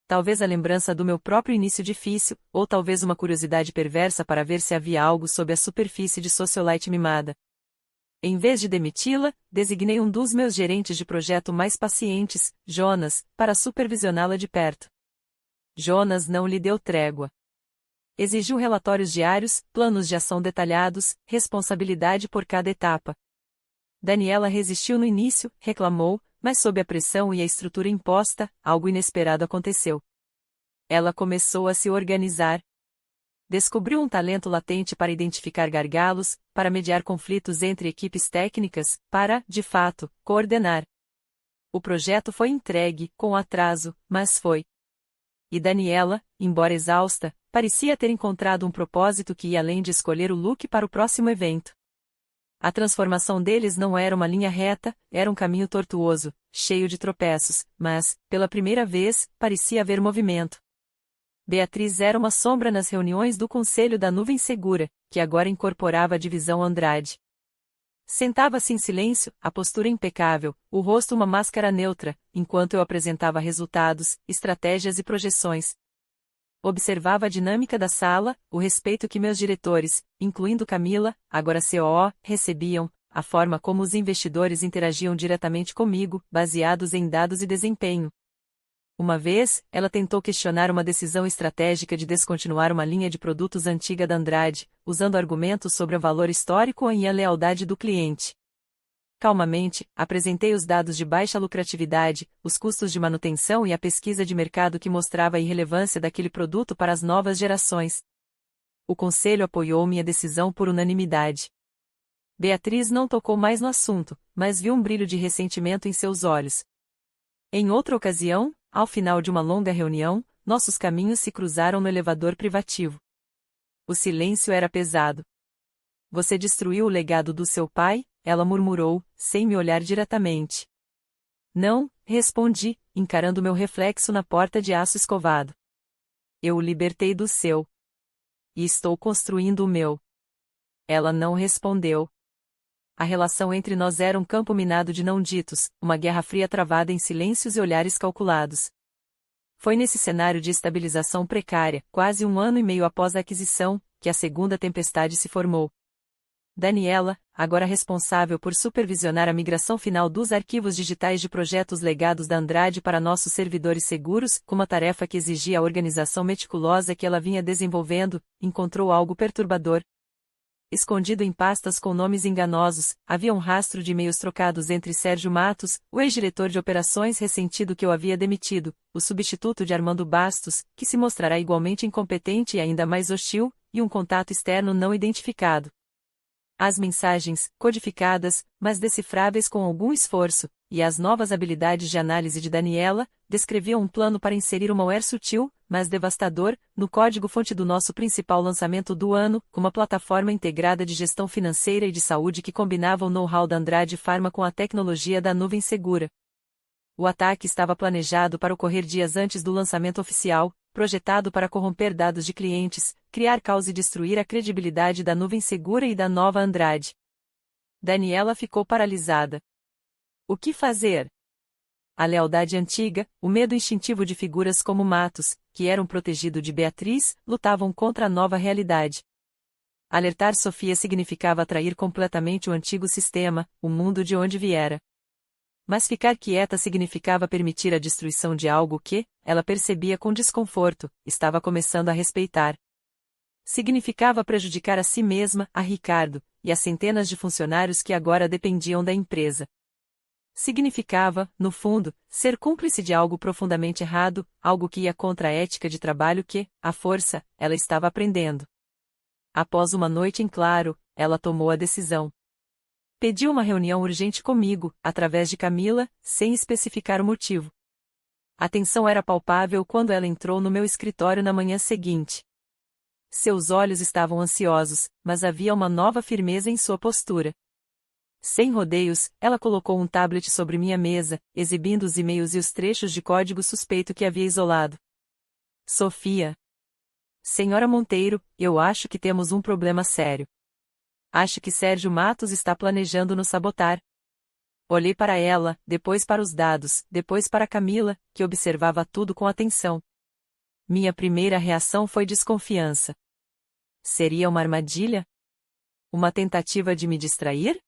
Talvez a lembrança do meu próprio início difícil, ou talvez uma curiosidade perversa para ver se havia algo sob a superfície de socialite mimada. Em vez de demiti-la, designei um dos meus gerentes de projeto mais pacientes, Jonas, para supervisioná-la de perto. Jonas não lhe deu trégua. Exigiu relatórios diários, planos de ação detalhados, responsabilidade por cada etapa. Daniela resistiu no início, reclamou, mas sob a pressão e a estrutura imposta, algo inesperado aconteceu. Ela começou a se organizar. Descobriu um talento latente para identificar gargalos, para mediar conflitos entre equipes técnicas, para, de fato, coordenar. O projeto foi entregue, com atraso, mas foi. E Daniela, embora exausta, parecia ter encontrado um propósito que ia além de escolher o look para o próximo evento. A transformação deles não era uma linha reta, era um caminho tortuoso, cheio de tropeços, mas, pela primeira vez, parecia haver movimento. Beatriz era uma sombra nas reuniões do Conselho da Nuvem Segura, que agora incorporava a divisão Andrade. Sentava-se em silêncio, a postura impecável, o rosto uma máscara neutra, enquanto eu apresentava resultados, estratégias e projeções. Observava a dinâmica da sala, o respeito que meus diretores, incluindo Camila, agora COO, recebiam, a forma como os investidores interagiam diretamente comigo, baseados em dados e desempenho. Uma vez, ela tentou questionar uma decisão estratégica de descontinuar uma linha de produtos antiga da Andrade, usando argumentos sobre o valor histórico e a lealdade do cliente. Calmamente, apresentei os dados de baixa lucratividade, os custos de manutenção e a pesquisa de mercado que mostrava a irrelevância daquele produto para as novas gerações. O conselho apoiou minha decisão por unanimidade. Beatriz não tocou mais no assunto, mas viu um brilho de ressentimento em seus olhos. Em outra ocasião, ao final de uma longa reunião, nossos caminhos se cruzaram no elevador privativo. O silêncio era pesado. Você destruiu o legado do seu pai? Ela murmurou, sem me olhar diretamente. Não, respondi, encarando meu reflexo na porta de aço escovado. Eu o libertei do seu. E estou construindo o meu. Ela não respondeu. A relação entre nós era um campo minado de não ditos, uma guerra fria travada em silêncios e olhares calculados. Foi nesse cenário de estabilização precária, quase 1 ano e meio após a aquisição, que a segunda tempestade se formou. Daniela, agora responsável por supervisionar a migração final dos arquivos digitais de projetos legados da Andrade para nossos servidores seguros, com uma tarefa que exigia a organização meticulosa que ela vinha desenvolvendo, encontrou algo perturbador. Escondido em pastas com nomes enganosos, havia um rastro de e-mails trocados entre Sérgio Matos, o ex-diretor de operações ressentido que eu havia demitido, o substituto de Armando Bastos, que se mostrará igualmente incompetente e ainda mais hostil, e um contato externo não identificado. As mensagens, codificadas, mas decifráveis com algum esforço, e as novas habilidades de análise de Daniela, descreviam um plano para inserir um malware sutil, mas devastador, no código-fonte do nosso principal lançamento do ano, com uma plataforma integrada de gestão financeira e de saúde que combinava o know-how da Andrade Pharma com a tecnologia da nuvem segura. O ataque estava planejado para ocorrer dias antes do lançamento oficial, projetado para corromper dados de clientes, criar caos e destruir a credibilidade da nuvem segura e da nova Andrade. Daniela ficou paralisada. O que fazer? A lealdade antiga, o medo instintivo de figuras como Matos, que eram protegido de Beatriz, lutavam contra a nova realidade. Alertar Sofia significava atrair completamente o antigo sistema, o mundo de onde viera. Mas ficar quieta significava permitir a destruição de algo que, ela percebia com desconforto, estava começando a respeitar. Significava prejudicar a si mesma, a Ricardo, e as centenas de funcionários que agora dependiam da empresa. Significava, no fundo, ser cúmplice de algo profundamente errado, algo que ia contra a ética de trabalho que, à força, ela estava aprendendo. Após uma noite em claro, ela tomou a decisão. Pediu uma reunião urgente comigo, através de Camila, sem especificar o motivo. A tensão era palpável quando ela entrou no meu escritório na manhã seguinte. Seus olhos estavam ansiosos, mas havia uma nova firmeza em sua postura. Sem rodeios, ela colocou um tablet sobre minha mesa, exibindo os e-mails e os trechos de código suspeito que havia isolado. Sofia. Senhora Monteiro, eu acho que temos um problema sério. Acho que Sérgio Matos está planejando nos sabotar. Olhei para ela, depois para os dados, depois para Camila, que observava tudo com atenção. Minha primeira reação foi desconfiança. Seria uma armadilha? Uma tentativa de me distrair?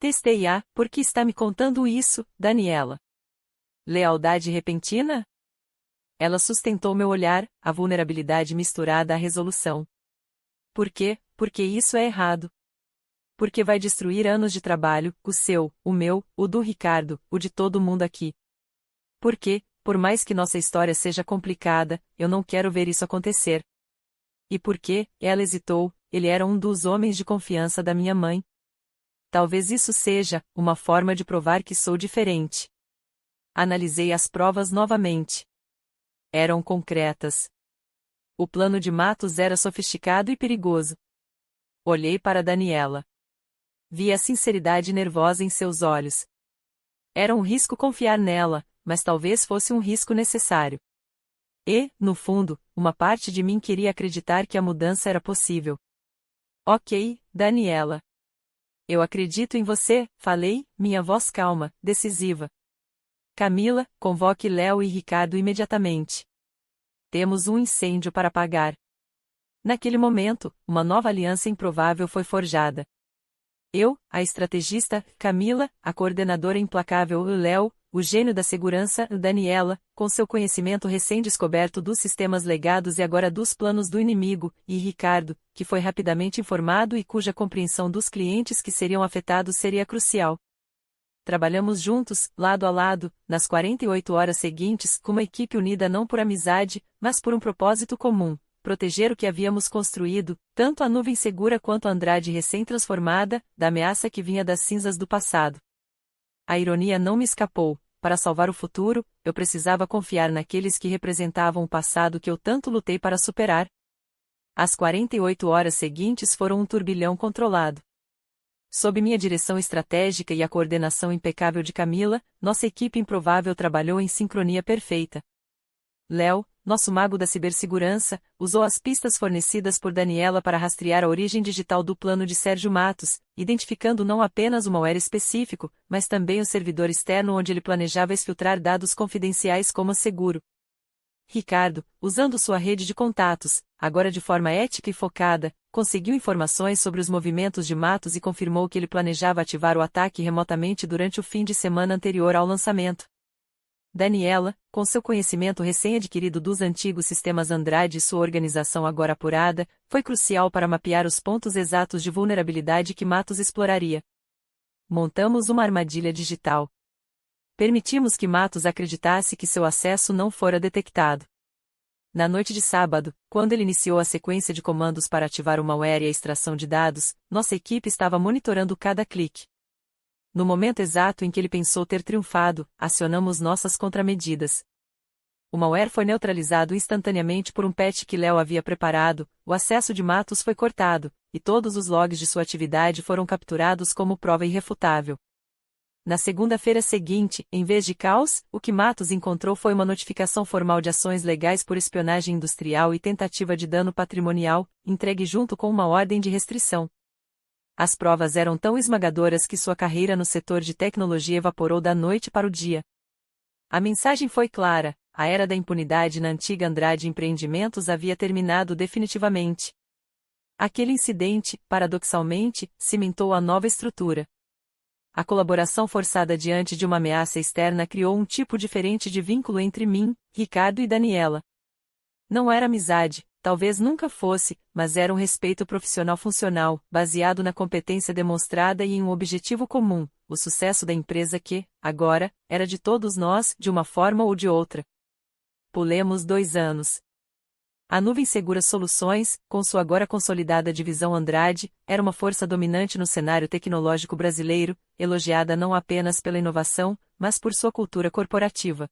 Testei-a, por que está me contando isso, Daniela? Lealdade repentina? Ela sustentou meu olhar, a vulnerabilidade misturada à resolução. Por quê? Porque isso é errado. Porque vai destruir anos de trabalho, o seu, o meu, o do Ricardo, o de todo mundo aqui. Porque, por mais que nossa história seja complicada, eu não quero ver isso acontecer. E porque, ela hesitou, ele era um dos homens de confiança da minha mãe. Talvez isso seja uma forma de provar que sou diferente. Analisei as provas novamente. Eram concretas. O plano de Matos era sofisticado e perigoso. Olhei para Daniela. Vi a sinceridade nervosa em seus olhos. Era um risco confiar nela, mas talvez fosse um risco necessário. E, no fundo, uma parte de mim queria acreditar que a mudança era possível. Ok, Daniela. Eu acredito em você, falei, minha voz calma, decisiva. Camila, convoque Léo e Ricardo imediatamente. Temos um incêndio para apagar. Naquele momento, uma nova aliança improvável foi forjada. Eu, a estrategista, Camila, a coordenadora implacável, Léo, o gênio da segurança, Daniela, com seu conhecimento recém-descoberto dos sistemas legados e agora dos planos do inimigo, e Ricardo, que foi rapidamente informado e cuja compreensão dos clientes que seriam afetados seria crucial. Trabalhamos juntos, lado a lado, nas 48 horas seguintes, com uma equipe unida não por amizade, mas por um propósito comum: proteger o que havíamos construído, tanto a nuvem segura quanto a Andrade recém-transformada, da ameaça que vinha das cinzas do passado. A ironia não me escapou. Para salvar o futuro, eu precisava confiar naqueles que representavam o passado que eu tanto lutei para superar. As 48 horas seguintes foram um turbilhão controlado. Sob minha direção estratégica e a coordenação impecável de Camila, nossa equipe improvável trabalhou em sincronia perfeita. Léo, nosso mago da cibersegurança, usou as pistas fornecidas por Daniela para rastrear a origem digital do plano de Sérgio Matos, identificando não apenas o malware específico, mas também o servidor externo onde ele planejava exfiltrar dados confidenciais como seguro. Ricardo, usando sua rede de contatos, agora de forma ética e focada, conseguiu informações sobre os movimentos de Matos e confirmou que ele planejava ativar o ataque remotamente durante o fim de semana anterior ao lançamento. Daniela, com seu conhecimento recém-adquirido dos antigos sistemas Andrade e sua organização agora apurada, foi crucial para mapear os pontos exatos de vulnerabilidade que Matos exploraria. Montamos uma armadilha digital. Permitimos que Matos acreditasse que seu acesso não fora detectado. Na noite de sábado, quando ele iniciou a sequência de comandos para ativar o malware e a extração de dados, nossa equipe estava monitorando cada clique. No momento exato em que ele pensou ter triunfado, acionamos nossas contramedidas. O malware foi neutralizado instantaneamente por um patch que Léo havia preparado, o acesso de Matos foi cortado, e todos os logs de sua atividade foram capturados como prova irrefutável. Na segunda-feira seguinte, em vez de caos, o que Matos encontrou foi uma notificação formal de ações legais por espionagem industrial e tentativa de dano patrimonial, entregue junto com uma ordem de restrição. As provas eram tão esmagadoras que sua carreira no setor de tecnologia evaporou da noite para o dia. A mensagem foi clara: a era da impunidade na antiga Andrade Empreendimentos havia terminado definitivamente. Aquele incidente, paradoxalmente, cimentou a nova estrutura. A colaboração forçada diante de uma ameaça externa criou um tipo diferente de vínculo entre mim, Ricardo e Daniela. Não era amizade, talvez nunca fosse, mas era um respeito profissional funcional, baseado na competência demonstrada e em um objetivo comum, o sucesso da empresa que, agora, era de todos nós, de uma forma ou de outra. Pulemos 2 anos. A Nuvem Segura Soluções, com sua agora consolidada divisão Andrade, era uma força dominante no cenário tecnológico brasileiro, elogiada não apenas pela inovação, mas por sua cultura corporativa.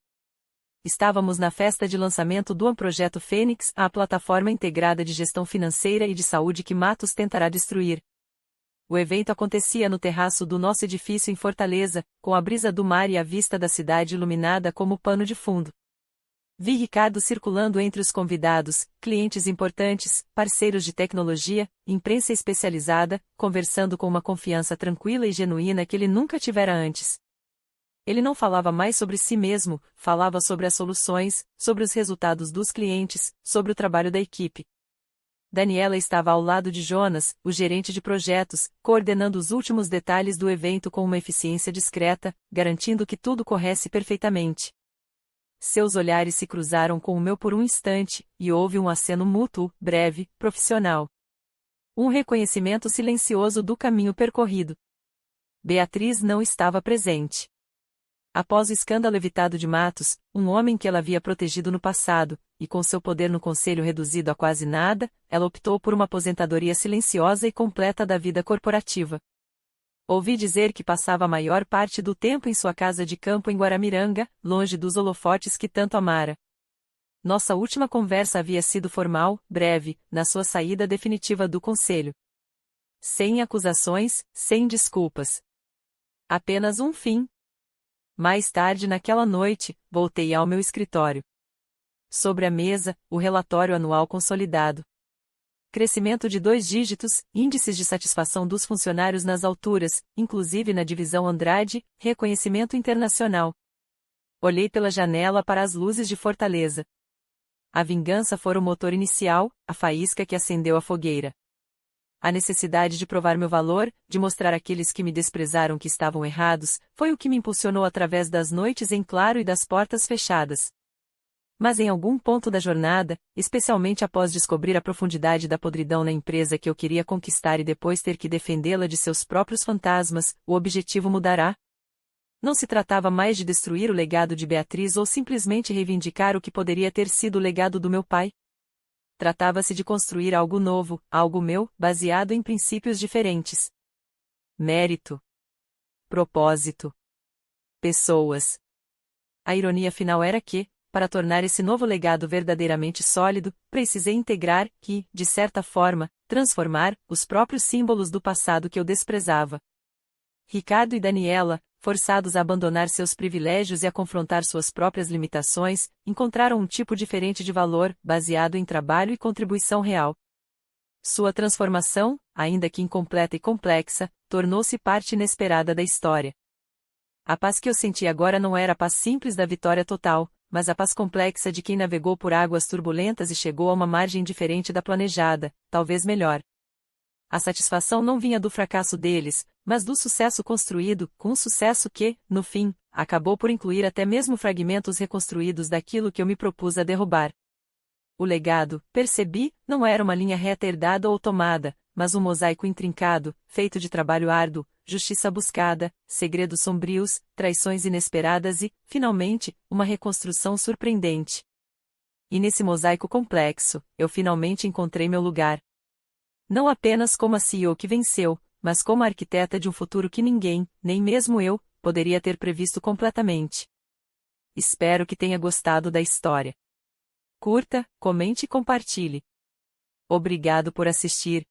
Estávamos na festa de lançamento do Projeto Fênix, a plataforma integrada de gestão financeira e de saúde que Matos tentará destruir. O evento acontecia no terraço do nosso edifício em Fortaleza, com a brisa do mar e a vista da cidade iluminada como pano de fundo. Vi Ricardo circulando entre os convidados, clientes importantes, parceiros de tecnologia, imprensa especializada, conversando com uma confiança tranquila e genuína que ele nunca tivera antes. Ele não falava mais sobre si mesmo, falava sobre as soluções, sobre os resultados dos clientes, sobre o trabalho da equipe. Daniela estava ao lado de Jonas, o gerente de projetos, coordenando os últimos detalhes do evento com uma eficiência discreta, garantindo que tudo corresse perfeitamente. Seus olhares se cruzaram com o meu por um instante, e houve um aceno mútuo, breve, profissional. Um reconhecimento silencioso do caminho percorrido. Beatriz não estava presente. Após o escândalo evitado de Matos, um homem que ela havia protegido no passado, e com seu poder no conselho reduzido a quase nada, ela optou por uma aposentadoria silenciosa e completa da vida corporativa. Ouvi dizer que passava a maior parte do tempo em sua casa de campo em Guaramiranga, longe dos holofotes que tanto amara. Nossa última conversa havia sido formal, breve, na sua saída definitiva do conselho. Sem acusações, sem desculpas. Apenas um fim. Mais tarde naquela noite, voltei ao meu escritório. Sobre a mesa, o relatório anual consolidado. Crescimento de 2 dígitos, índices de satisfação dos funcionários nas alturas, inclusive na divisão Andrade, reconhecimento internacional. Olhei pela janela para as luzes de Fortaleza. A vingança fora o motor inicial, a faísca que acendeu a fogueira. A necessidade de provar meu valor, de mostrar àqueles que me desprezaram que estavam errados, foi o que me impulsionou através das noites em claro e das portas fechadas. Mas em algum ponto da jornada, especialmente após descobrir a profundidade da podridão na empresa que eu queria conquistar e depois ter que defendê-la de seus próprios fantasmas, o objetivo mudará. Não se tratava mais de destruir o legado de Beatriz ou simplesmente reivindicar o que poderia ter sido o legado do meu pai. Tratava-se de construir algo novo, algo meu, baseado em princípios diferentes. Mérito. Propósito. Pessoas. A ironia final era que, para tornar esse novo legado verdadeiramente sólido, precisei integrar e, de certa forma, transformar os próprios símbolos do passado que eu desprezava. Ricardo e Daniela, forçados a abandonar seus privilégios e a confrontar suas próprias limitações, encontraram um tipo diferente de valor, baseado em trabalho e contribuição real. Sua transformação, ainda que incompleta e complexa, tornou-se parte inesperada da história. A paz que eu senti agora não era a paz simples da vitória total, mas a paz complexa de quem navegou por águas turbulentas e chegou a uma margem diferente da planejada, talvez melhor. A satisfação não vinha do fracasso deles, mas do sucesso construído, com um sucesso que, no fim, acabou por incluir até mesmo fragmentos reconstruídos daquilo que eu me propus a derrubar. O legado, percebi, não era uma linha reta herdada ou tomada, mas um mosaico intrincado, feito de trabalho árduo, justiça buscada, segredos sombrios, traições inesperadas e, finalmente, uma reconstrução surpreendente. E nesse mosaico complexo, eu finalmente encontrei meu lugar. Não apenas como a CEO que venceu, mas como a arquiteta de um futuro que ninguém, nem mesmo eu, poderia ter previsto completamente. Espero que tenha gostado da história. Curta, comente e compartilhe. Obrigado por assistir.